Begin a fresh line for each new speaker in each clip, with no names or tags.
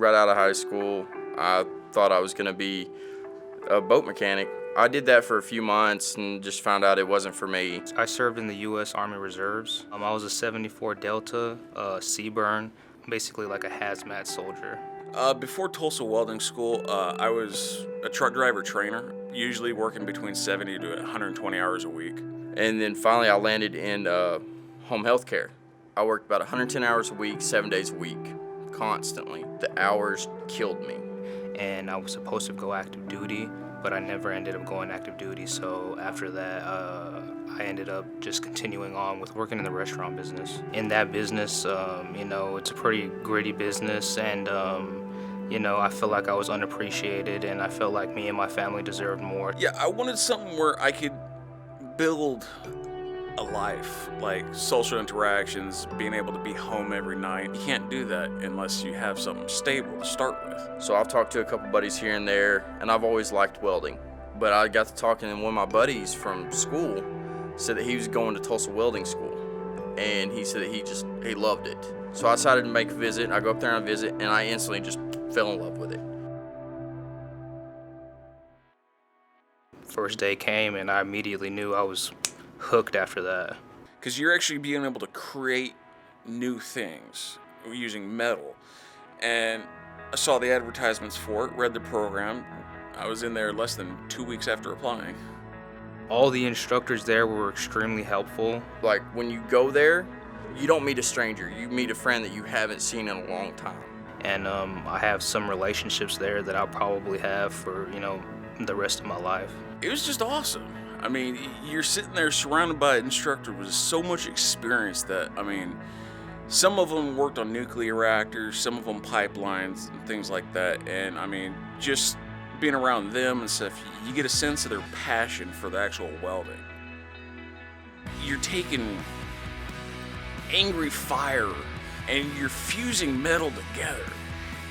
right out of high school, I thought I was going to be a boat mechanic. I did that for a few months and just found out it wasn't for me.
I served in the U.S. Army Reserves. I was a 74 Delta, Seaburn, basically like a hazmat soldier.
Before Tulsa Welding School, I was a truck driver trainer, usually working between 70 to 120 hours a week.
And then finally I landed in home health care. I worked about 110 hours a week, 7 days a week, constantly. The hours killed me.
And I was supposed to go active duty, but I never ended up going active duty. So after that, I ended up just continuing on with working in the restaurant business. In that business, it's a pretty gritty business, and I feel like I was unappreciated, and I felt like me and my family deserved more.
Yeah, I wanted something where I could build a life, like social interactions, being able to be home every night. You can't do that unless you have something stable to start with.
So I've talked to a couple buddies here and there, and I've always liked welding. But I got to talking, and one of my buddies from school said that he was going to Tulsa Welding School, and he said that he loved it. So I decided to make a visit. I go up there and I visit, and I instantly just fell in love with it.
First day came, and I immediately knew I was hooked after that.
Because you're actually being able to create new things using metal. And I saw the advertisements for it, read the program. I was in there less than 2 weeks after applying.
All the instructors there were extremely helpful.
Like, when you go there, you don't meet a stranger. You meet a friend that you haven't seen in a long time.
And I have some relationships there that I'll probably have for, the rest of my life.
It was just awesome. I mean, you're sitting there surrounded by an instructor with so much experience that, some of them worked on nuclear reactors, some of them pipelines and things like that. And just being around them and stuff, you get a sense of their passion for the actual welding. You're taking angry fire and you're fusing metal together.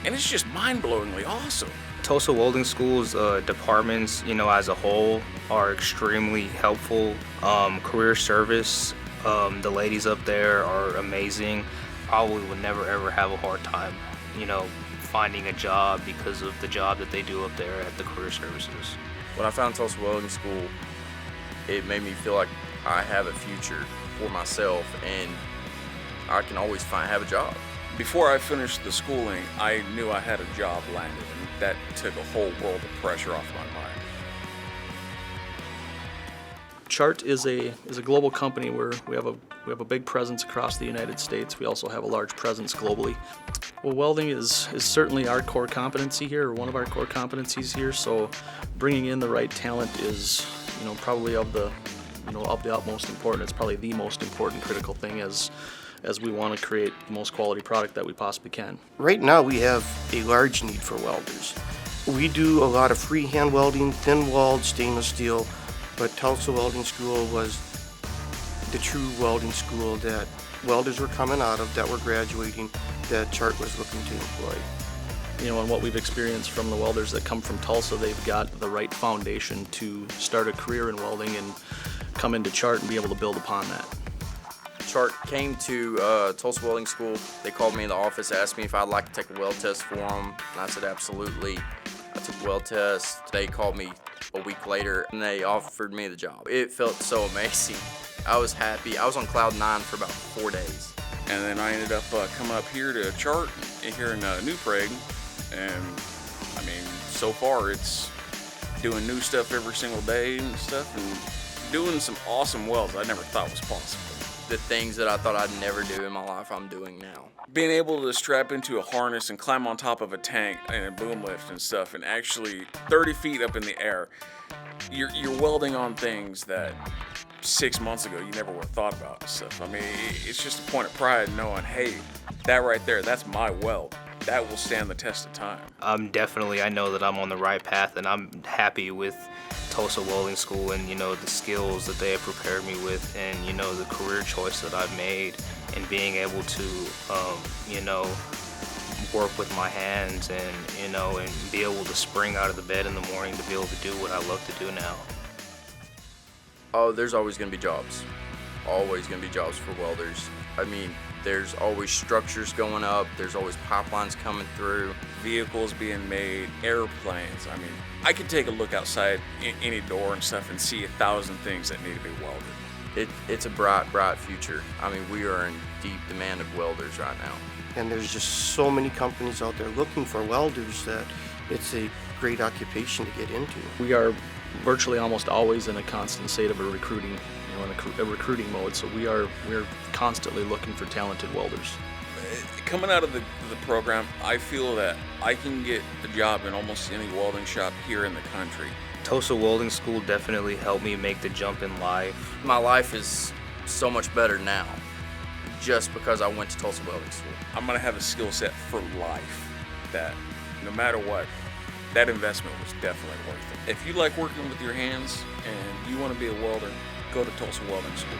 And it's just mind-blowingly awesome.
Tulsa Welding School's departments, as a whole, are extremely helpful. Career service, the ladies up there are amazing. Probably would never ever have a hard time, finding a job because of the job that they do up there at the career services.
When I found Tulsa Welding School, it made me feel like I have a future for myself, and I can always have a job.
Before I finished the schooling, I knew I had a job landed, and that took a whole world of pressure off my mind.
Chart is a global company where we have a big presence across the United States. We also have a large presence globally. Well, welding is certainly our core competency here, or one of our core competencies here. So, bringing in the right talent is, probably of the utmost importance. It's probably the most important critical thing as we want to create the most quality product that we possibly can.
Right now we have a large need for welders. We do a lot of freehand welding, thin-walled stainless steel, but Tulsa Welding School was the true welding school that welders were coming out of, that were graduating, that Chart was looking to employ.
And what we've experienced from the welders that come from Tulsa, they've got the right foundation to start a career in welding and come into Chart and be able to build upon that.
Chart came to Tulsa Welding School. They called me in the office, asked me if I'd like to take a weld test for them, and I said absolutely. I took the weld test. They called me a week later, and they offered me the job. It felt so amazing. I was happy. I was on cloud 9 for about 4 days.
And then I ended up coming up here to Chart here in New Prague, and so far it's doing new stuff every single day and stuff, and doing some awesome welds I never thought was possible.
The things that I thought I'd never do in my life, I'm doing now.
Being able to strap into a harness and climb on top of a tank and a boom lift and stuff, and actually 30 feet up in the air, you're welding on things that 6 months ago you never would have thought about and stuff. It's just a point of pride knowing, hey, that right there, that's my weld. That will stand the test of time.
I know that I'm on the right path, and I'm happy with Tulsa Welding School and, the skills that they have prepared me with, and, the career choice that I've made, and being able to, work with my hands and, and be able to spring out of the bed in the morning to be able to do what I love to do now.
Oh, there's always going to be jobs. Always going to be jobs for welders. There's always structures going up. There's always pipelines coming through.
Vehicles being made, airplanes. I mean, I could take a look outside any door and stuff and see 1,000 things that need to be welded.
It's a bright future. I mean, we are in deep demand of welders right now.
And there's just so many companies out there looking for welders that it's a great occupation to get into.
We are virtually almost always in a constant state of a recruiting, in a recruiting mode. So we're constantly looking for talented welders.
Coming out of the program, I feel that I can get a job in almost any welding shop here in the country.
Tulsa Welding School definitely helped me make the jump in life.
My life is so much better now just because I went to Tulsa Welding School.
I'm gonna have a skill set for life that no matter what, that investment was definitely worth it. If you like working with your hands and you want to be a welder, go to Tulsa Welding School.